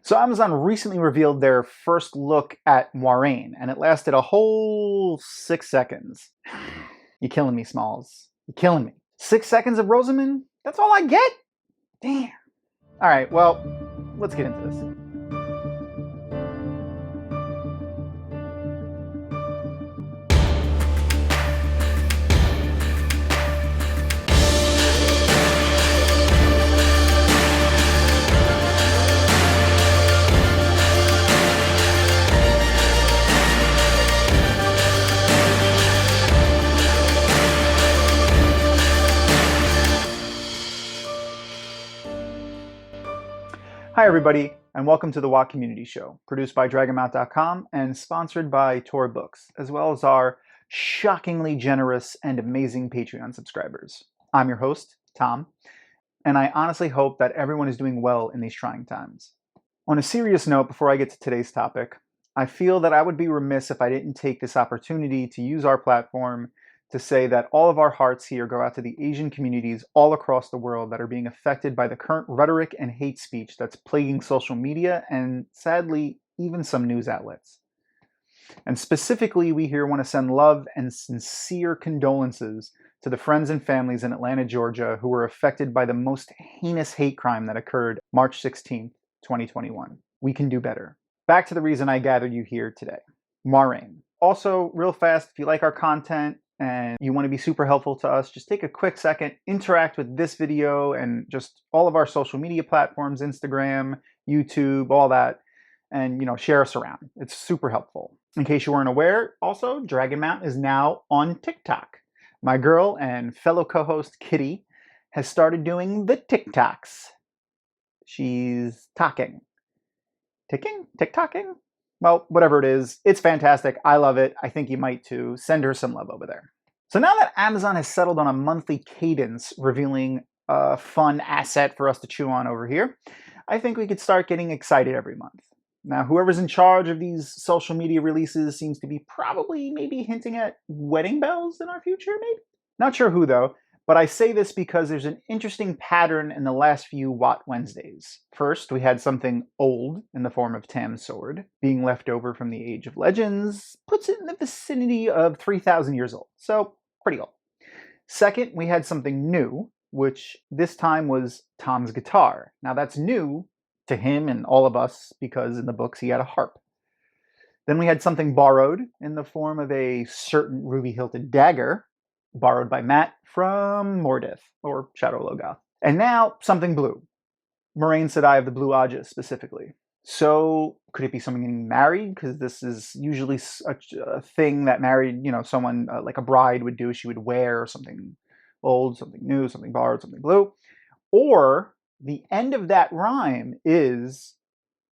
So Amazon recently revealed their first look at Moiraine, and it lasted a whole 6 seconds. You're killing me, Smalls. You're killing me. 6 seconds of Rosamund? That's all I get? Damn. All right, well, let's get into this. Hi everybody, and welcome to the WOT Community Show, produced by Dragonmount.com and sponsored by Tor Books, as well as our shockingly generous and amazing Patreon subscribers. I'm your host, Tom, and I honestly hope that everyone is doing well in these trying times. On a serious note, before I get to today's topic, I feel that I would be remiss if I didn't take this opportunity to use our platform to say that all of our hearts here go out to the Asian communities all across the world that are being affected by the current rhetoric and hate speech that's plaguing social media and, sadly, even some news outlets. And specifically, we here want to send love and sincere condolences to the friends and families in Atlanta, Georgia, who were affected by the most heinous hate crime that occurred March 16th, 2021. We can do better. Back to the reason I gathered you here today. Moiraine. Also, real fast, if you like our content, and you want to be super helpful to us, just take a quick second, interact with this video and just all of our social media platforms, Instagram, YouTube, all that, and share us around. It's super helpful. In case you weren't aware, also, Dragonmount is now on TikTok. My girl and fellow co-host Kitty has started doing the TikToks. She's talking. TikToking? Well, whatever it is, it's fantastic. I love it. I think you might too. Send her some love over there. So now that Amazon has settled on a monthly cadence, revealing a fun asset for us to chew on over here, I think we could start getting excited every month. Now, whoever's in charge of these social media releases seems to be maybe hinting at wedding bells in our future, maybe? Not sure who though. But I say this because there's an interesting pattern in the last few WOT Wednesdays. First, we had something old in the form of Tam's sword, being left over from the Age of Legends, puts it in the vicinity of 3,000 years old, so pretty old. Second, we had something new, which this time was Thom's guitar. Now that's new to him and all of us because in the books he had a harp. Then we had something borrowed in the form of a certain ruby-hilted dagger, borrowed by Matt from Mordith, or Shadow Logoth. And now, something blue. Moiraine said I have the blue Aja specifically. So, could it be someone getting married? Because this is usually a thing that married, someone like a bride would do. She would wear something old, something new, something borrowed, something blue. Or, the end of that rhyme is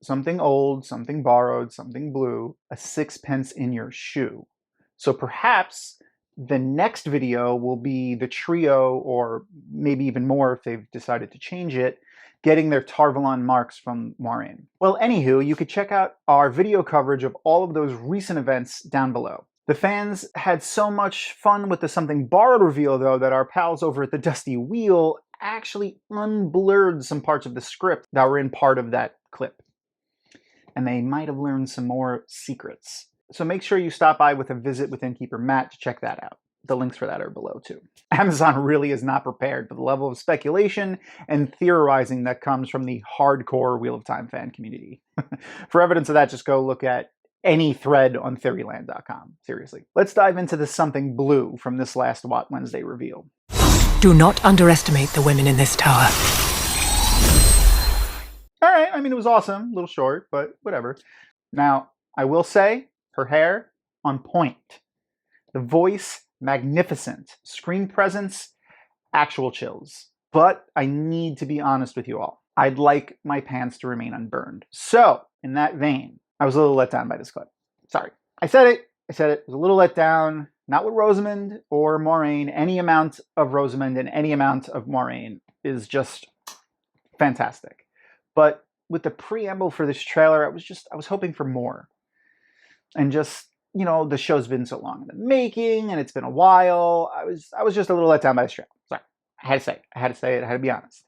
something old, something borrowed, something blue, a sixpence in your shoe. So perhaps the next video will be the trio, or maybe even more if they've decided to change it, getting their Tarvalon marks from Moiraine. Well, anywho, you could check out our video coverage of all of those recent events down below. The fans had so much fun with the something borrowed reveal, though, that our pals over at the Dusty Wheel actually unblurred some parts of the script that were in part of that clip. And they might have learned some more secrets. So make sure you stop by with a visit with Innkeeper Matt to check that out. The links for that are below too. Amazon really is not prepared for the level of speculation and theorizing that comes from the hardcore Wheel of Time fan community. For evidence of that, just go look at any thread on theoryland.com. Seriously. Let's dive into the something blue from this last WOT Wednesday reveal. Do not underestimate the women in this tower. All right, I mean, it was awesome. A little short, but whatever. Now, I will say, her hair, on point. The voice, magnificent. Screen presence, actual chills. But I need to be honest with you all. I'd like my pants to remain unburned. So, in that vein, I was a little let down by this clip. Sorry. I said it. It was a little let down. Not with Rosamund or Moiraine. Any amount of Rosamund and any amount of Moiraine is just fantastic. But with the preamble for this trailer, I was hoping for more. And just, the show's been so long in the making, and it's been a while. I was just a little let down by this trailer. Sorry. I had to say it. I had to be honest.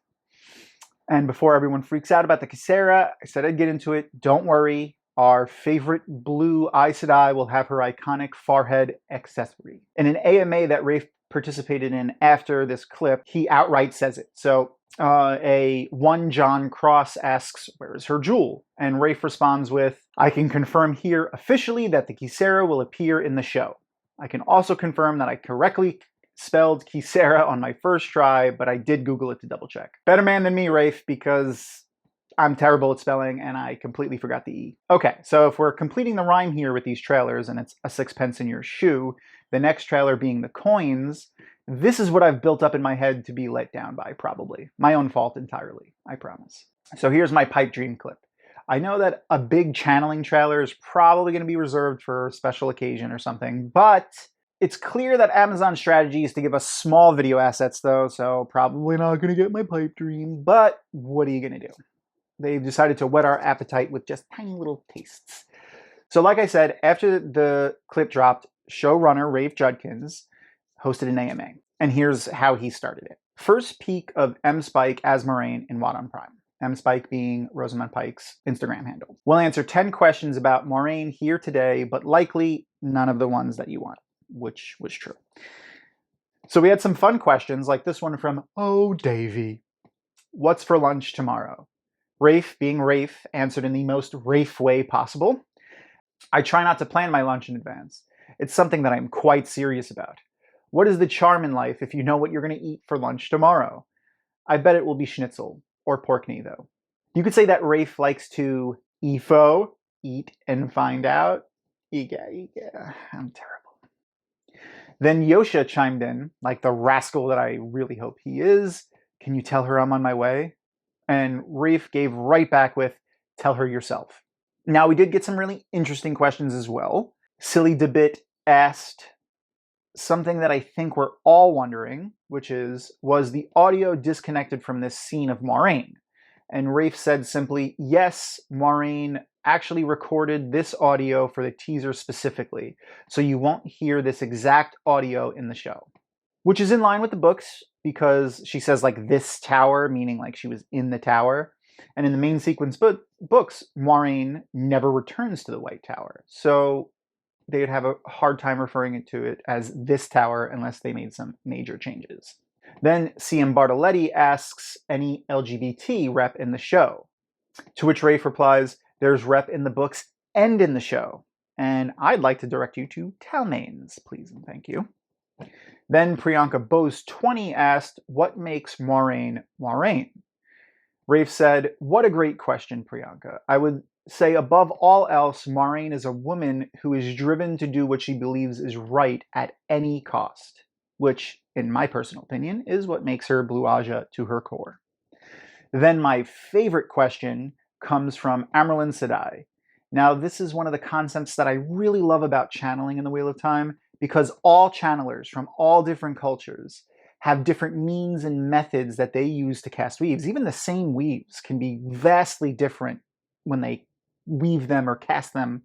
And before everyone freaks out about the kesera, I said I'd get into it. Don't worry. Our favorite blue Aes Sedai will have her iconic forehead accessory. In an AMA that Rafe participated in after this clip, he outright says it. So a one John Cross asks, where is her jewel? And Rafe responds with, I can confirm here officially that the kesera will appear in the show. I can also confirm that I correctly spelled kesera on my first try, but I did Google it to double check. Better man than me, Rafe, because I'm terrible at spelling and I completely forgot the E. Okay, so if we're completing the rhyme here with these trailers and it's a sixpence in your shoe, the next trailer being the coins, this is what I've built up in my head to be let down by, probably. My own fault entirely, I promise. So here's my pipe dream clip. I know that a big channeling trailer is probably going to be reserved for a special occasion or something, but it's clear that Amazon's strategy is to give us small video assets though, so probably not going to get my pipe dream, but what are you going to do? They've decided to whet our appetite with just tiny little tastes. So like I said, after the clip dropped, showrunner Rafe Judkins hosted an AMA, and here's how he started it. First peek of M. Spike as Moiraine in What on Prime. M. Spike being Rosamund Pike's Instagram handle. We'll answer 10 questions about Moiraine here today, but likely none of the ones that you want, which was true. So we had some fun questions, like this one from Oh Davy. What's for lunch tomorrow? Rafe, being Rafe, answered in the most Rafe way possible. I try not to plan my lunch in advance. It's something that I'm quite serious about. What is the charm in life if you know what you're going to eat for lunch tomorrow? I bet it will be schnitzel, or pork knee though. You could say that Rafe likes to EFO, eat and find out. Yeah, I'm terrible. Then Yosha chimed in, like the rascal that I really hope he is. Can you tell her I'm on my way? And Rafe gave right back with, tell her yourself. Now, we did get some really interesting questions as well. Silly Debit asked something that I think we're all wondering, which is, was the audio disconnected from this scene of Moiraine? And Rafe said simply, yes, Moiraine actually recorded this audio for the teaser specifically, so you won't hear this exact audio in the show. Which is in line with the books, because she says like this tower, meaning like she was in the tower. And in the main sequence books, Moiraine never returns to the White Tower. So they would have a hard time referring to it as this tower unless they made some major changes. Then CM Bartoletti asks any LGBT rep in the show. To which Rafe replies, there's rep in the books and in the show. And I'd like to direct you to Talmains, please and thank you. Then Priyanka Bose 20 asked, what makes Moiraine Moiraine? Rafe said, what a great question, Priyanka. I would say above all else, Moiraine is a woman who is driven to do what she believes is right at any cost, which, in my personal opinion, is what makes her Blue Aja to her core. Then my favorite question comes from Amrlin Sedai. Now, this is one of the concepts that I really love about channeling in the Wheel of Time, because all channelers from all different cultures have different means and methods that they use to cast weaves. Even the same weaves can be vastly different when they weave them or cast them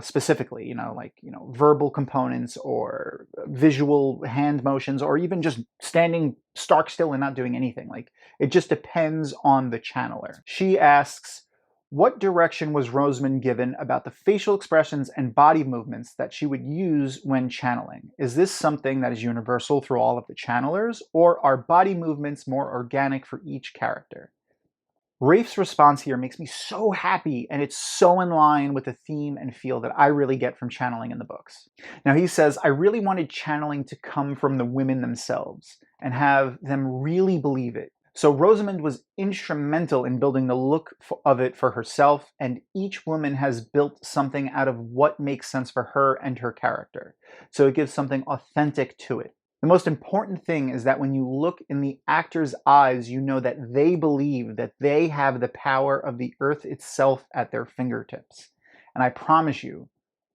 specifically, like verbal components or visual hand motions, or even just standing stark still and not doing anything. Like, it just depends on the channeler. She asks, what direction was Rosamund given about the facial expressions and body movements that she would use when channeling? Is this something that is universal through all of the channelers, or are body movements more organic for each character? Rafe's response here makes me so happy, and it's so in line with the theme and feel that I really get from channeling in the books. Now, he says, I really wanted channeling to come from the women themselves and have them really believe it. So Rosamund was instrumental in building the look of it for herself, and each woman has built something out of what makes sense for her and her character. So it gives something authentic to it. The most important thing is that when you look in the actor's eyes, you know that they believe that they have the power of the earth itself at their fingertips. And I promise you,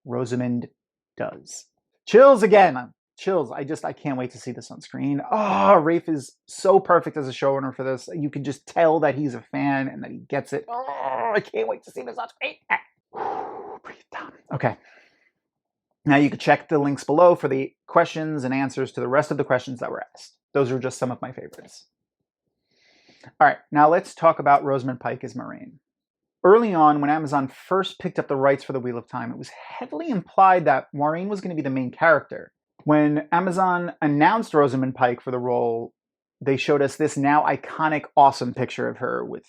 Rosamund does. Chills again. Chills. I can't wait to see this on screen. Oh, Rafe is so perfect as a showrunner for this. You can just tell that he's a fan and that he gets it. Oh, I can't wait to see this on screen. Breathe down. Okay. Now you can check the links below for the questions and answers to the rest of the questions that were asked. Those are just some of my favorites. All right, now let's talk about Rosamund Pike as Moiraine. Early on, when Amazon first picked up the rights for the Wheel of Time, it was heavily implied that Moiraine was going to be the main character. When Amazon announced Rosamund Pike for the role, they showed us this now iconic, awesome picture of her with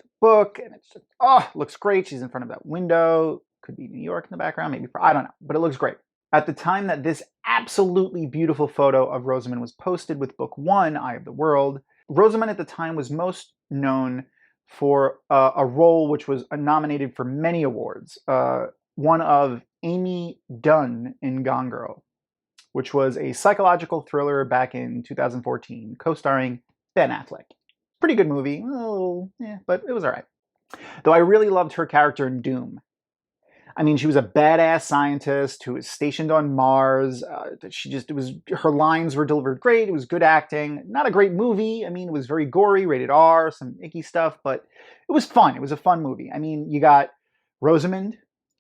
the book, and it's just, oh, looks great. She's in front of that window. Could be New York in the background, maybe, I don't know, but it looks great. At the time that this absolutely beautiful photo of Rosamund was posted with book 1, Eye of the World, Rosamund at the time was most known for a role which was nominated for many awards. One of Amy Dunn in Gone Girl, which was a psychological thriller back in 2014, co-starring Ben Affleck. Pretty good movie, but it was all right. Though I really loved her character in Doom. I mean, she was a badass scientist who was stationed on Mars. Her lines were delivered great. It was good acting. Not a great movie. I mean, it was very gory, rated R, some icky stuff, but it was fun. It was a fun movie. I mean, you got Rosamund,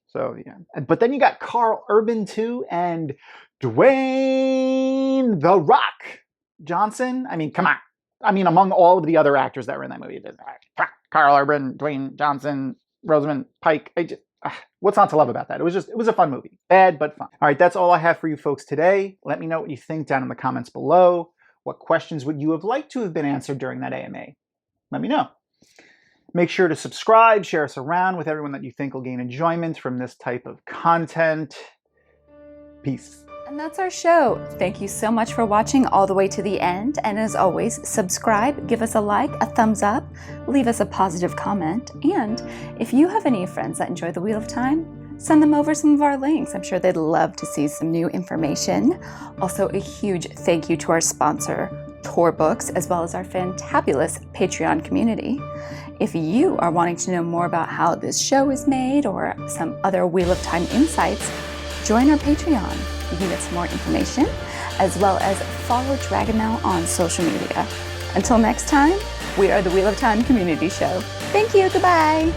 so yeah. But then you got Carl Urban too, and Dwayne "The Rock" Johnson. I mean, come on. I mean, among all of the other actors that were in that movie, Carl Urban, Dwayne Johnson, Rosamund Pike. What's not to love about that? It was a fun movie. Bad, but fun. All right, that's all I have for you folks today. Let me know what you think down in the comments below. What questions would you have liked to have been answered during that AMA? Let me know. Make sure to subscribe, share us around with everyone that you think will gain enjoyment from this type of content. Peace. And that's our show. Thank you so much for watching all the way to the end. And as always, subscribe, give us a like, a thumbs up, leave us a positive comment. And if you have any friends that enjoy the Wheel of Time, send them over some of our links. I'm sure they'd love to see some new information. Also, a huge thank you to our sponsor, Tor Books, as well as our fantabulous Patreon community. If you are wanting to know more about how this show is made or some other Wheel of Time insights, join our Patreon. You can get some more information, as well as follow Dragonmount on social media. Until next time, we are the Wheel of Time Community Show. Thank you, goodbye.